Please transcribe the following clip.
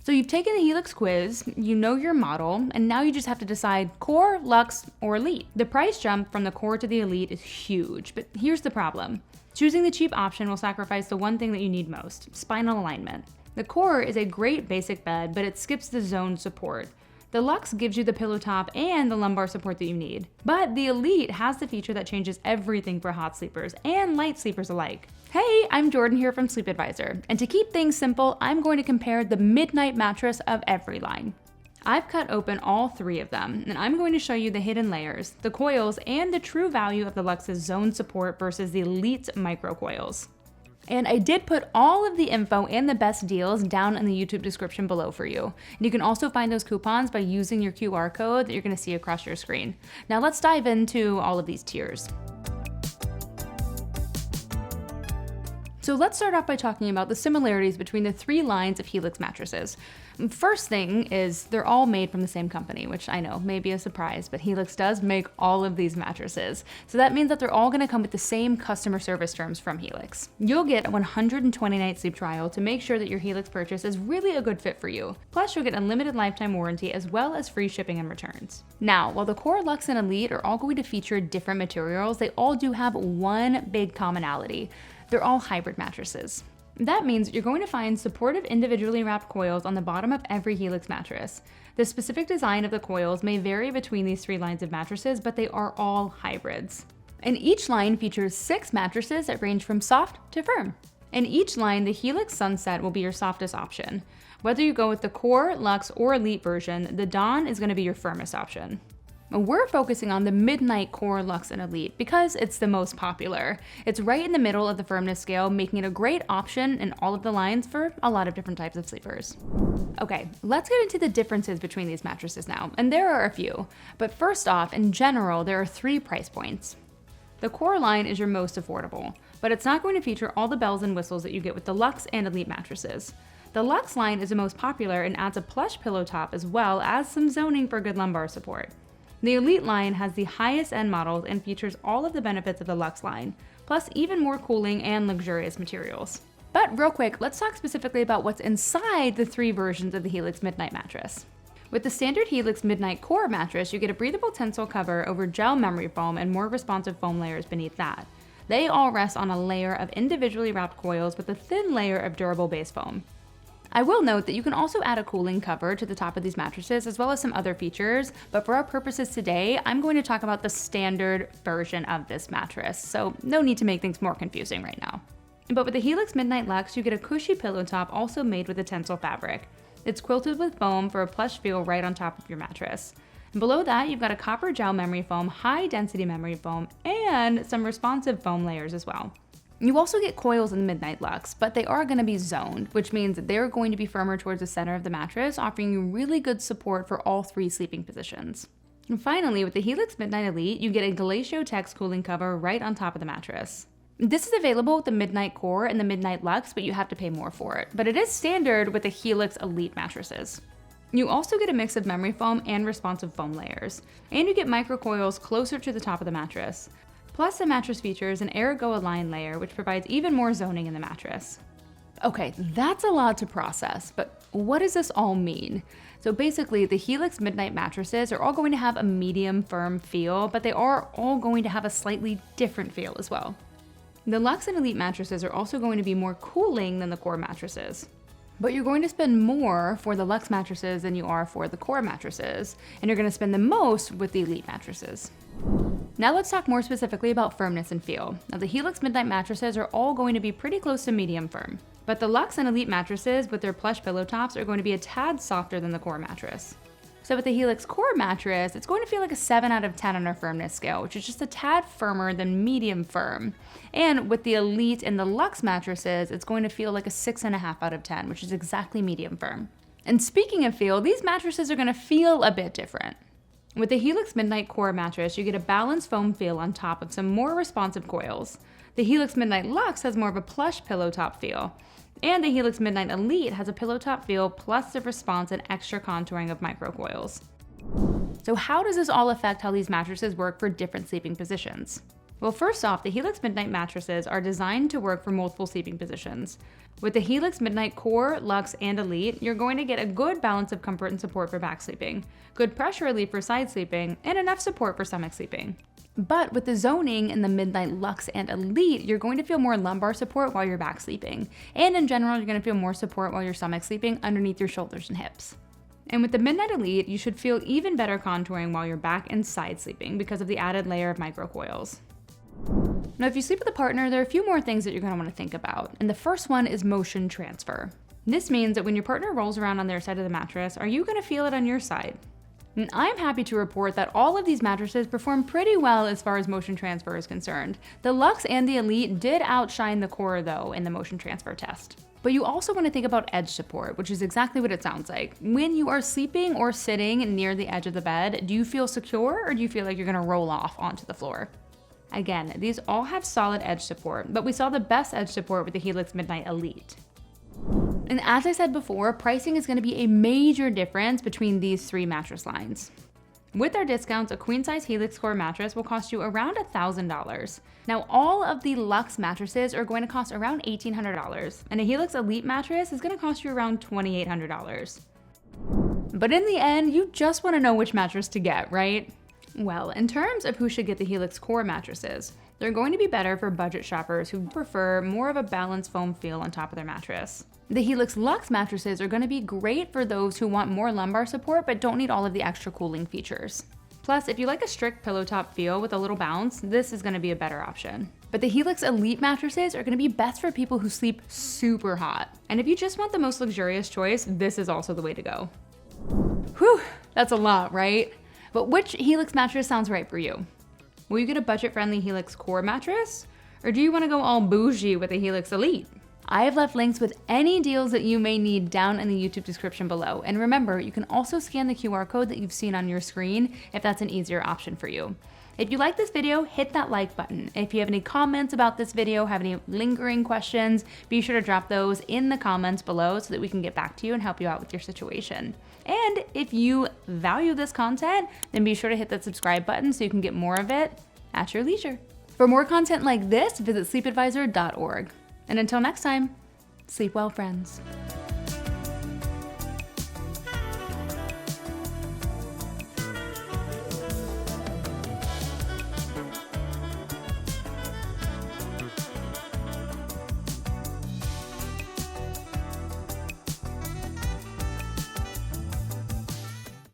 So you've taken the Helix quiz, you know your model, and now you just have to decide Core, Luxe, or Elite. The price jump from the Core to the Elite is huge, but here's the problem. Choosing the cheap option will sacrifice the one thing that you need most, spinal alignment. The Core is a great basic bed, but it skips the zone support. The Luxe gives you the pillow top and the lumbar support that you need. But the Elite has the feature that changes everything for hot sleepers and light sleepers alike. Hey, I'm Jordan here from Sleep Advisor, and to keep things simple, I'm going to compare the midnight mattress of every line. I've cut open all three of them, and I'm going to show you the hidden layers, the coils, and the true value of the Luxe's zone support versus the Elite's micro coils. And I did put all of the info and the best deals down in the YouTube description below for you. And you can also find those coupons by using your QR code that you're going to see across your screen. Now let's dive into all of these tiers. So let's start off by talking about the similarities between the three lines of Helix mattresses. First thing is they're all made from the same company, which I know may be a surprise, but Helix does make all of these mattresses. So that means that they're all gonna come with the same customer service terms from Helix. You'll get a 120-night sleep trial to make sure that your Helix purchase is really a good fit for you. Plus you'll get unlimited lifetime warranty as well as free shipping and returns. Now, while the Core, Luxe, and Elite are all going to feature different materials, they all do have one big commonality. They're all hybrid mattresses. That means you're going to find supportive individually wrapped coils on the bottom of every Helix mattress. The specific design of the coils may vary between these three lines of mattresses, but they are all hybrids. And each line features 6 mattresses that range from soft to firm. In each line, the Helix Sunset will be your softest option. Whether you go with the Core, Luxe, or Elite version, the Dawn is going to be your firmest option. We're focusing on the Midnight Core, Luxe, and Elite because it's the most popular. It's right in the middle of the firmness scale, making it a great option in all of the lines for a lot of different types of sleepers. Okay, let's get into the differences between these mattresses now, and there are a few. But first off, in general, there are 3 price points. The Core line is your most affordable, but it's not going to feature all the bells and whistles that you get with the Luxe and Elite mattresses. The Luxe line is the most popular and adds a plush pillow top as well as some zoning for good lumbar support. The Elite line has the highest end models and features all of the benefits of the Luxe line, plus even more cooling and luxurious materials. But real quick, let's talk specifically about what's inside the 3 versions of the Helix Midnight mattress. With the standard Helix Midnight Core mattress, you get a breathable tensile cover over gel memory foam and more responsive foam layers beneath that. They all rest on a layer of individually wrapped coils with a thin layer of durable base foam. I will note that you can also add a cooling cover to the top of these mattresses as well as some other features, but for our purposes today, I'm going to talk about the standard version of this mattress, so no need to make things more confusing right now. But with the Helix Midnight Luxe, you get a cushy pillow top also made with a tensile fabric. It's quilted with foam for a plush feel right on top of your mattress. And below that, you've got a copper gel memory foam, high density memory foam, and some responsive foam layers as well. You also get coils in the Midnight Luxe, but they are going to be zoned, which means that they're going to be firmer towards the center of the mattress, offering you really good support for all 3 sleeping positions. And finally, with the Helix Midnight Elite, you get a Glacio Tex cooling cover right on top of the mattress. This is available with the Midnight Core and the Midnight Luxe, but you have to pay more for it. But it is standard with the Helix Elite mattresses. You also get a mix of memory foam and responsive foam layers, and you get micro coils closer to the top of the mattress. Plus, the mattress features an Ergo Align layer, which provides even more zoning in the mattress. Okay, that's a lot to process, but what does this all mean? So basically, the Helix Midnight mattresses are all going to have a medium firm feel, but they are all going to have a slightly different feel as well. The Luxe and Elite mattresses are also going to be more cooling than the Core mattresses. But you're going to spend more for the Luxe mattresses than you are for the Core mattresses, and you're going to spend the most with the Elite mattresses. Now let's talk more specifically about firmness and feel. Now the Helix Midnight mattresses are all going to be pretty close to medium firm, but the Luxe and Elite mattresses with their plush pillow tops are going to be a tad softer than the Core mattress. So with the Helix Core mattress, it's going to feel like a 7 out of 10 on our firmness scale, which is just a tad firmer than medium firm. And with the Elite and the Luxe mattresses, it's going to feel like a 6.5 out of 10, which is exactly medium firm. And speaking of feel, these mattresses are going to feel a bit different. With the Helix Midnight Core mattress, you get a balanced foam feel on top of some more responsive coils. The Helix Midnight Luxe has more of a plush pillow top feel. And the Helix Midnight Elite has a pillow top feel plus the response and extra contouring of microcoils. So how does this all affect how these mattresses work for different sleeping positions? Well, first off, the Helix Midnight mattresses are designed to work for multiple sleeping positions. With the Helix Midnight Core, Luxe, and Elite, you're going to get a good balance of comfort and support for back sleeping, good pressure relief for side sleeping, and enough support for stomach sleeping. But with the zoning in the Midnight Luxe and Elite, you're going to feel more lumbar support while you're back sleeping. And in general, you're going to feel more support while you're stomach sleeping underneath your shoulders and hips. And with the Midnight Elite, you should feel even better contouring while you're back and side sleeping because of the added layer of microcoils. Now, if you sleep with a partner, there are a few more things that you're going to want to think about. And the first one is motion transfer. This means that when your partner rolls around on their side of the mattress, are you going to feel it on your side? And I'm happy to report that all of these mattresses perform pretty well as far as motion transfer is concerned. The Luxe and the Elite did outshine the Core though in the motion transfer test. But you also want to think about edge support, which is exactly what it sounds like. When you are sleeping or sitting near the edge of the bed, do you feel secure or do you feel like you're going to roll off onto the floor? Again, these all have solid edge support, but we saw the best edge support with the Helix Midnight Elite. And as I said before, pricing is going to be a major difference between these three mattress lines. With our discounts, a queen-size Helix Core mattress will cost you around $1,000. Now, all of the Luxe mattresses are going to cost around $1,800, and a Helix Elite mattress is going to cost you around $2,800. But in the end, you just want to know which mattress to get, right? Well, in terms of who should get the Helix Core mattresses, they're going to be better for budget shoppers who prefer more of a balanced foam feel on top of their mattress. The Helix Luxe mattresses are going to be great for those who want more lumbar support but don't need all of the extra cooling features. Plus, if you like a strict pillow top feel with a little bounce, this is going to be a better option. But the Helix Elite mattresses are going to be best for people who sleep super hot. And if you just want the most luxurious choice, this is also the way to go. Whew, that's a lot, right? But which Helix mattress sounds right for you? Will you get a budget-friendly Helix Core mattress? Or do you want to go all bougie with a Helix Elite? I have left links with any deals that you may need down in the YouTube description below. And remember, you can also scan the QR code that you've seen on your screen if that's an easier option for you. If you like this video, hit that like button. If you have any comments about this video, have any lingering questions, be sure to drop those in the comments below so that we can get back to you and help you out with your situation. And if you value this content, then be sure to hit that subscribe button so you can get more of it at your leisure. For more content like this, visit sleepadvisor.org. And until next time, sleep well, friends.